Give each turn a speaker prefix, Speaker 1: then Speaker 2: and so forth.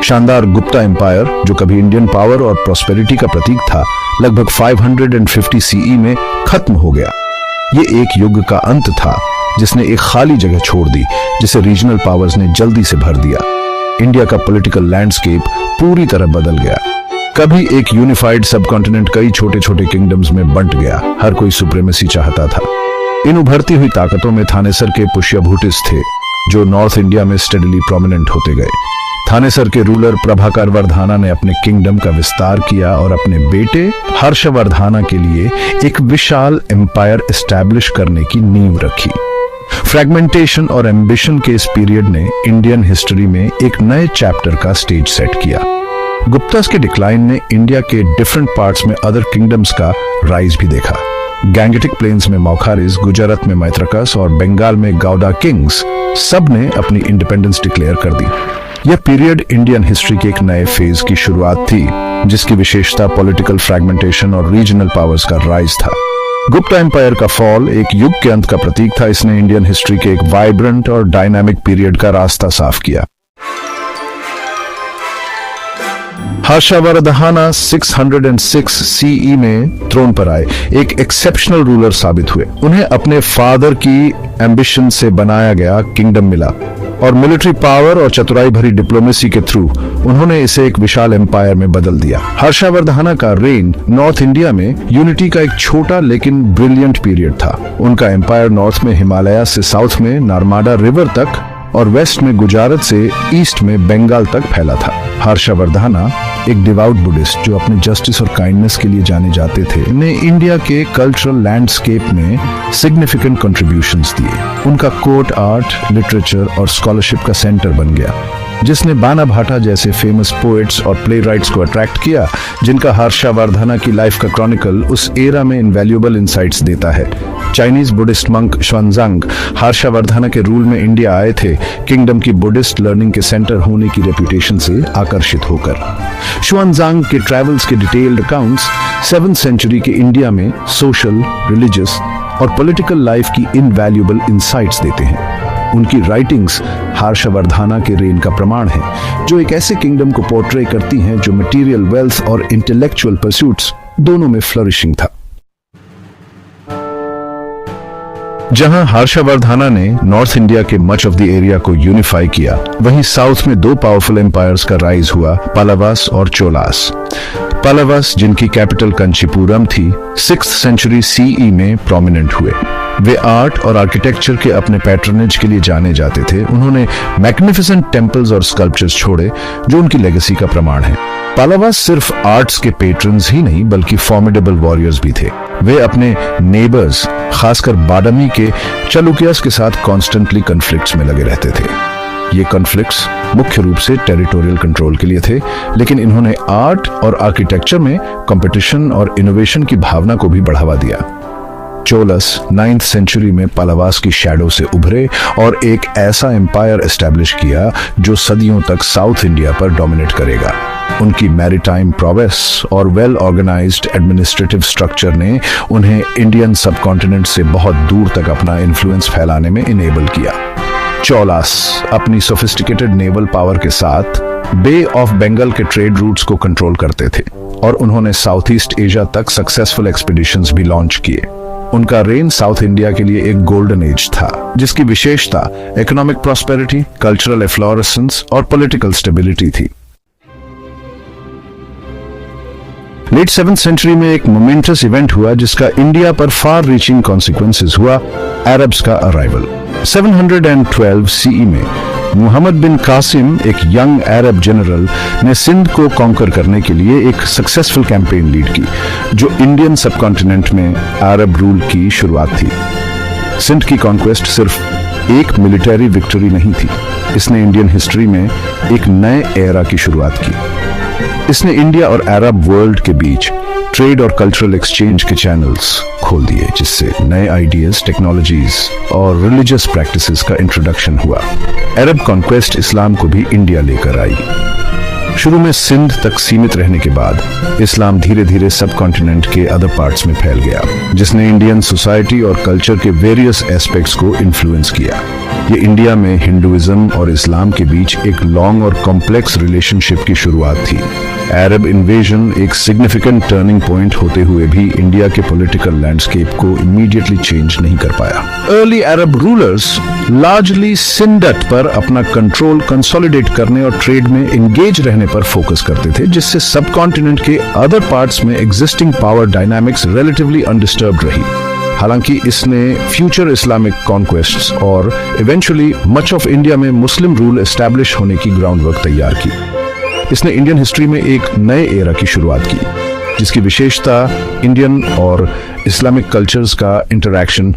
Speaker 1: शानदार गुप्ता एम्पायर, जो कभी इंडियन पावर और प्रॉस्पेरिटी का प्रतीक था, लगभग 550 सीई में खत्म हो गया। ये एक युग का अंत था जिसने एक खाली जगह छोड़ दी, जिसे रीजनल पावर्स ने जल्दी से भर दिया। इंडिया का पॉलिटिकल लैंडस्केप पूरी तरह बदल गया। कभी एक यूनिफाइड सबकॉन्टिनेंट कई छोटे छोटे किंगडम्स में बंट गया। हर कोई सुप्रीमेसी चाहता था। इन उभरती हुई ताकतों में थानेसर के पुष्यभूतिस थे, जो नॉर्थ इंडिया में स्टेडली प्रोमिनेंट होते गए। थानेसर के रूलर प्रभाकर वर्धना ने अपने किंगडम का विस्तार किया और अपने बेटे हर्षवर्धना के लिए एक विशाल एम्पायर एस्टैब्लिश करने की नींव रखी। फ्रैगमेंटेशन और एम्बिशन के इस पीरियड ने इंडियन हिस्ट्री में एक नए चैप्टर का स्टेज सेट किया। गुप्तास के डिक्लाइन ने इंडिया के डिफरेंट पार्ट्स में अदर किंगडम्स का राइज भी देखा। गैंगेटिक प्लेन्स में मौखारिस, गुजरात में मैत्रकस और बंगाल में गौड़ा किंग्स, सब ने अपनी इंडिपेंडेंस डिक्लेयर कर दी। यह पीरियड इंडियन हिस्ट्री के एक नए फेज की शुरुआत थी, जिसकी विशेषता पॉलिटिकल फ्रैगमेंटेशन और रीजनल पावर्स का राइज था। गुप्ता एम्पायर का फॉल एक युग के अंत का प्रतीक था। इसने इंडियन हिस्ट्री के एक वाइब्रेंट और डायनामिक पीरियड का रास्ता साफ किया। हर्षवर्धना 606 सीई में थ्रोन पर आए, एक एक्सेप्शनल रूलर साबित हुए। उन्हें अपने फादर की एम्बिशन से बनाया गया किंगडम मिला और मिलिट्री पावर और चतुराई भरी डिप्लोमेसी के थ्रू उन्होंने इसे एक विशाल एम्पायर में बदल दिया। हर्षवर्धना का रेन नॉर्थ इंडिया में यूनिटी का एक छोटा लेकिन ब्रिलियंट पीरियड था। उनका एम्पायर नॉर्थ में हिमालय से साउथ में नर्मदा रिवर तक और वेस्ट में गुजरात से ईस्ट में बंगाल तक फैला था। हर्षवर्धना एक डिवाउट बुद्धिस्ट जो अपने जस्टिस और काइंडनेस के लिए जाने जाते थे, ने इंडिया के कल्चरल लैंडस्केप में सिग्निफिकेंट कंट्रीब्यूशंस दिए। उनका कोर्ट आर्ट, लिटरेचर और स्कॉलरशिप का सेंटर बन गया, जिसने बाना भाटा जैसे फेमस पोएट्स और प्ले राइट्स को अट्रैक्ट किया, जिनका हर्षवर्धना की लाइफ का क्रॉनिकल उस एरा में इनवैल्यूएबल इंसाइट्स देता है। चाइनीज बुद्धिस्ट मंक श्वानजांग हर्षवर्धना के रूल में इंडिया आए थे, किंगडम की बुद्धिस्ट लर्निंग के सेंटर होने की रेपुटेशन से आकर्षित होकर। श्वानजांग के ट्रैवल्स के डिटेल्ड अकाउंट्स 7th सेंचुरी के इंडिया में सोशल, रिलीजियस और पॉलिटिकल लाइफ की इनवैल्यूएबल इंसाइट्स देते हैं। उनकी राइटिंग्स हर्षवर्धना के रेन का प्रमाण है, जो एक ऐसे किंगडम को पोर्ट्रे करती हैं जो मटेरियल वेल्थ और इंटेलेक्चुअल परस्यूट्स दोनों में फ्लरिशिंग था। जहां हर्षवर्धना ने नॉर्थ इंडिया के मच ऑफ द एरिया को यूनिफाई किया, वहीं साउथ में दो पावरफुल एम्पायर्स का राइज हुआ, पल्लवास और चोलास। पल्लवास, जिनकी कैपिटल कंचीपुरम थी, 6th सेंचुरी सीई में प्रोमिनेंट हुए। वे आर्ट और आर्किटेक्चर के अपने पैट्रनेज के लिए जाने जाते थे। उन्होंने मैग्निफिसेंट टेम्पल्स और स्कल्पचर्स छोड़े, जो उनकी लेगेसी का प्रमाण है। पल्लवास सिर्फ आर्ट्स के पेट्रन्स ही नहीं, बल्कि फॉर्मिडेबल वॉरियर्स भी थे। वे अपने नेबर्स, खासकर बादामी के चालुक्यास के साथ कॉन्स्टेंटली कॉन्फ्लिक्ट्स में लगे रहते थे। ये कॉन्फ्लिक्ट्स मुख्य रूप से टेरिटोरियल कंट्रोल के लिए थे, लेकिन इन्होंने आर्ट और आर्किटेक्चर में कंपटीशन और इनोवेशन की भावना को भी बढ़ावा दिया। चोलस 9th सेंचुरी में पल्लवास की शैडो से उभरे और एक ऐसा एम्पायर एस्टैब्लिश किया जो सदियों तक साउथ इंडिया पर डोमिनेट करेगा। उनकी मैरीटाइम प्रोवेस और वेल ऑर्गेनाइज्ड एडमिनिस्ट्रेटिव स्ट्रक्चर ने उन्हें इंडियन सबकॉन्टिनेंट से बहुत दूर तक अपना इन्फ्लुएंस फैलाने में इनेबल किया। चोलास अपनी सोफिस्टिकेटेड नेवल पावर के साथ बे ऑफ बंगाल के ट्रेड रूट्स को कंट्रोल करते थे और उन्होंने साउथ ईस्ट एशिया तक सक्सेसफुल एक्सपीडिशंस भी लॉन्च किए। उनका रेन साउथ इंडिया के लिए एक गोल्डन एज था, जिसकी विशेषता इकोनॉमिक प्रॉस्पेरिटी, कल्चरल एफ्लोरेसेंस और पॉलिटिकल स्टेबिलिटी थी। लेट 7th सेंचुरी में एक मोमेंटस इवेंट हुआ जिसका इंडिया पर फार रीचिंग कॉन्सिक्वेंसेस हुआ, अरब्स का अराइवल। 712 सीई में मुहम्मद बिन कासिम, एक यंग अरब जनरल, ने सिंध को कॉन्कर करने के लिए एक सक्सेसफुल कैंपेन लीड की, जो इंडियन सबकॉन्टिनेंट में अरब रूल की शुरुआत थी। सिंध की कॉन्क्वेस्ट सिर्फ एक मिलिटरी विक्ट्री नहीं थी, इसने इंडियन हिस्ट्री में एक नए एरा की शुरुआत की। इसने इंडिया और अरब वर्ल्ड के बीच ट्रेड और कल्चरल एक्सचेंज के चैनल्स खोल दिए, जिससे नए आइडियाज, टेक्नोलॉजीज और रिलीजियस प्रैक्टिसेस का इंट्रोडक्शन हुआ। अरब कॉन्क्वेस्ट इस्लाम को भी इंडिया लेकर आई। शुरू में सिंध तक सीमित रहने के बाद इस्लाम धीरे धीरे सब कॉन्टिनेंट के अदर पार्ट्स में फैल गया, जिसने इंडियन सोसाइटी और कल्चर के वेरियस एस्पेक्ट्स को इन्फ्लुएंस किया। ये इंडिया में हिंदुइज्म और इस्लाम के बीच एक लॉन्ग और कॉम्प्लेक्स रिलेशनशिप की शुरुआत थी। अरब इन्वेजन एक सिग्निफिकेंट टर्निंग पॉइंट होते हुए भी इंडिया के पॉलिटिकल लैंडस्केप को इमीडिएटली चेंज नहीं कर पाया। अर्ली अरब रूलर्स लार्जली सिंधट पर अपना कंट्रोल कंसोलिडेट करने और ट्रेड में एंगेज रहने पर फोकस करते थे, जिससे सब कॉन्टिनेंट के अदर पार्ट्स में existing power dynamics relatively undisturbed रही। हालांकि इसने फ्यूचर इस्लामिक कॉन्क्वेस्ट्स और इवेंचुअली मच ऑफ इंडिया में मुस्लिम रूल एस्टैब्लिश होने की ग्राउंडवर्क तैयार की। इसने इंडियन हिस्ट्री में एक नए एरा की शुरुआत की, जिसकी विशेषता इंडियन और इस्लामिक कल्चर्स का इंटरैक्शन